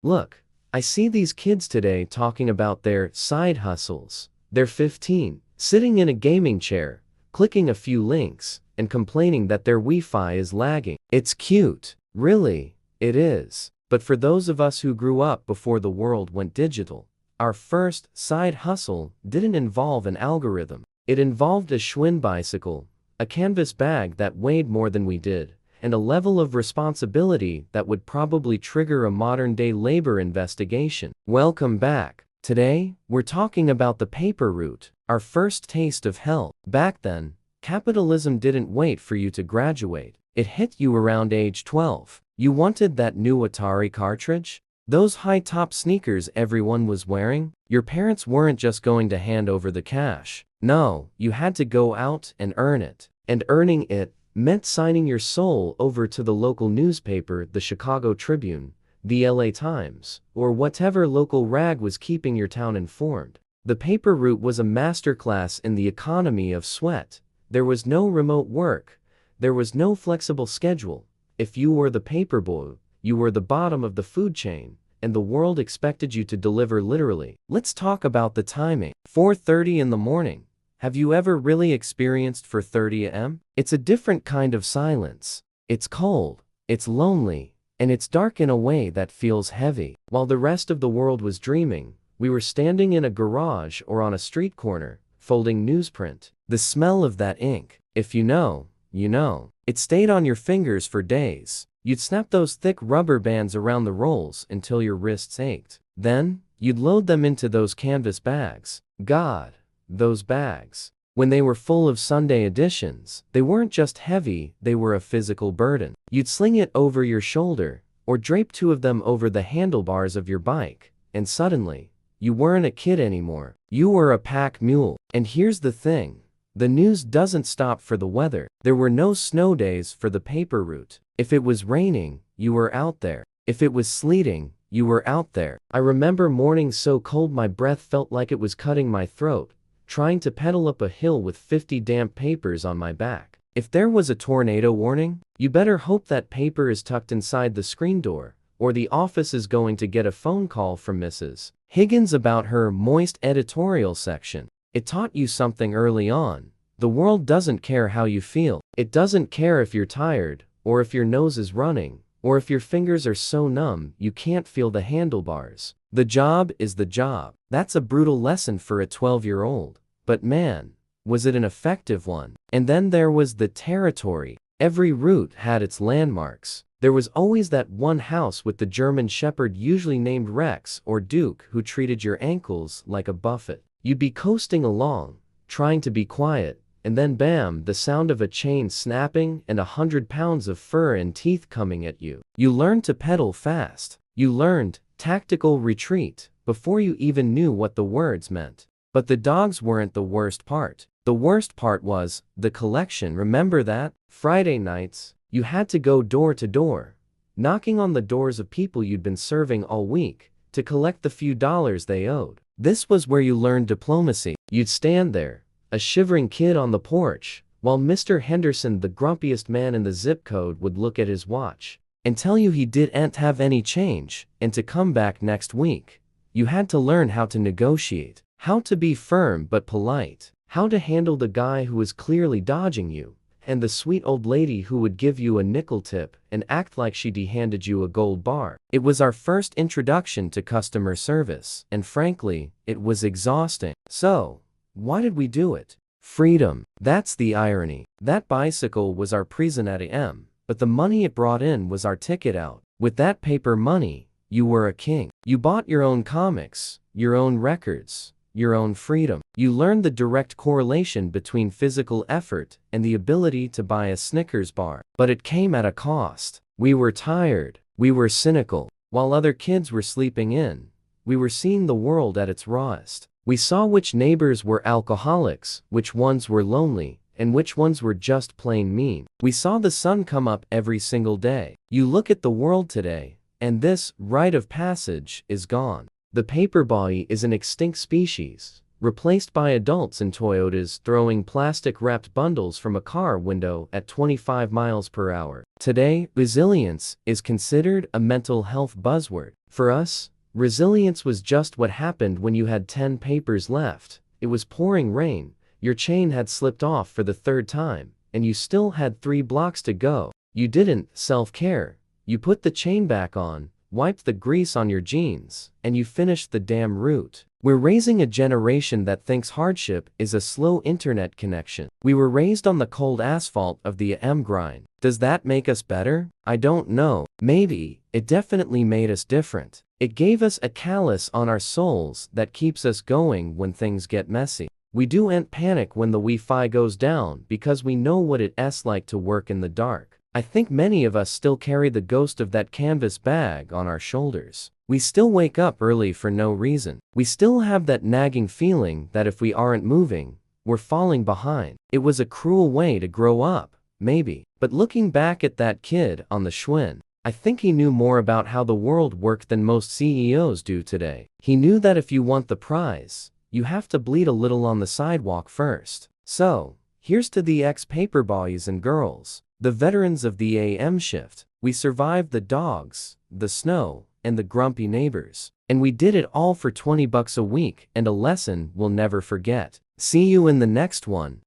Look, I see these kids today talking about their side hustles. They're 15, sitting in a gaming chair, clicking a few links, and complaining that their Wi-Fi is lagging. It's cute. Really, it is. But for those of us who grew up before the world went digital, our first side hustle didn't involve an algorithm. It involved a Schwinn bicycle, a canvas bag that weighed more than we did, and a level of responsibility that would probably trigger a modern-day labor investigation. Welcome back. Today, we're talking about the paper route, our first taste of hell. Back then, capitalism didn't wait for you to graduate. It hit you around age 12. You wanted that new Atari cartridge? Those high-top sneakers everyone was wearing? Your parents weren't just going to hand over the cash. No, you had to go out and earn it. And earning it meant signing your soul over to the local newspaper, the Chicago Tribune, the LA Times, or whatever local rag was keeping your town informed. The paper route was a masterclass in the economy of sweat. There was no remote work. There was no flexible schedule. If you were the paper boy, you were the bottom of the food chain, and the world expected you to deliver literally. Let's talk about the timing. 4:30 in the morning. Have you ever really experienced 4:30 a.m.? It's a different kind of silence. It's cold, it's lonely, and it's dark in a way that feels heavy. While the rest of the world was dreaming, we were standing in a garage or on a street corner, folding newsprint. The smell of that ink, if you know, you know. It stayed on your fingers for days. You'd snap those thick rubber bands around the rolls until your wrists ached. Then, you'd load them into those canvas bags. God, those bags. When they were full of Sunday editions, they weren't just heavy, they were a physical burden. You'd sling it over your shoulder, or drape two of them over the handlebars of your bike, and suddenly, you weren't a kid anymore. You were a pack mule. And here's the thing. The news doesn't stop for the weather. There were no snow days for the paper route. If it was raining, you were out there. If it was sleeting, you were out there. I remember mornings so cold my breath felt like it was cutting my throat, trying to pedal up a hill with 50 damp papers on my back. If there was a tornado warning, you better hope that paper is tucked inside the screen door, or the office is going to get a phone call from Mrs. Higgins about her moist editorial section. It taught you something early on. The world doesn't care how you feel. It doesn't care if you're tired, or if your nose is running, or if your fingers are so numb you can't feel the handlebars. The job is the job. That's a brutal lesson for a 12-year-old. But man, was it an effective one. And then there was the territory. Every route had its landmarks. There was always that one house with the German Shepherd usually named Rex or Duke who treated your ankles like a buffet. You'd be coasting along, trying to be quiet, and then bam, the sound of a chain snapping and 100 pounds of fur and teeth coming at you. You learned to pedal fast. You learned tactical retreat before you even knew what the words meant. But the dogs weren't the worst part. The worst part was the collection. Remember that? Friday nights, you had to go door to door, knocking on the doors of people you'd been serving all week to collect the few dollars they owed. This was where you learned diplomacy. You'd stand there, a shivering kid on the porch, while Mr. Henderson, the grumpiest man in the zip code, would look at his watch and tell you he didn't have any change and to come back next week. You had to learn how to negotiate, how to be firm but polite, how to handle the guy who was clearly dodging you, and the sweet old lady who would give you a nickel tip and act like she'd handed you a gold bar. It was our first introduction to customer service, and frankly, it was exhausting. So, why did we do it? Freedom. That's the irony. That bicycle was our prison at AM, but the money it brought in was our ticket out. With that paper money, you were a king. You bought your own comics, your own records, your own freedom. You learned the direct correlation between physical effort and the ability to buy a Snickers bar. But it came at a cost. We were tired. We were cynical. While other kids were sleeping in, we were seeing the world at its rawest. We saw which neighbors were alcoholics, which ones were lonely, and which ones were just plain mean. We saw the sun come up every single day. You look at the world today, and this rite of passage is gone. The paperboy is an extinct species, replaced by adults in Toyotas throwing plastic-wrapped bundles from a car window at 25 miles per hour. Today, resilience is considered a mental health buzzword. For us, resilience was just what happened when you had 10 papers left. It was pouring rain, your chain had slipped off for the third time, and you still had 3 blocks to go. You didn't self-care. You put the chain back on, wiped the grease on your jeans, and you finished the damn route. We're raising a generation that thinks hardship is a slow internet connection. We were raised on the cold asphalt of the grind. Does that make us better? I don't know. Maybe. It definitely made us different. It gave us a callus on our souls that keeps us going when things get messy. We don't panic when the Wi-Fi goes down because we know what it's like to work in the dark. I think many of us still carry the ghost of that canvas bag on our shoulders. We still wake up early for no reason. We still have that nagging feeling that if we aren't moving, we're falling behind. It was a cruel way to grow up, maybe. But looking back at that kid on the Schwinn, I think he knew more about how the world worked than most CEOs do today. He knew that if you want the prize, you have to bleed a little on the sidewalk first. So, here's to the ex-paper boys and girls, the veterans of the AM shift. We survived the dogs, the snow, and the grumpy neighbors. And we did it all for $20 a week and a lesson we'll never forget. See you in the next one.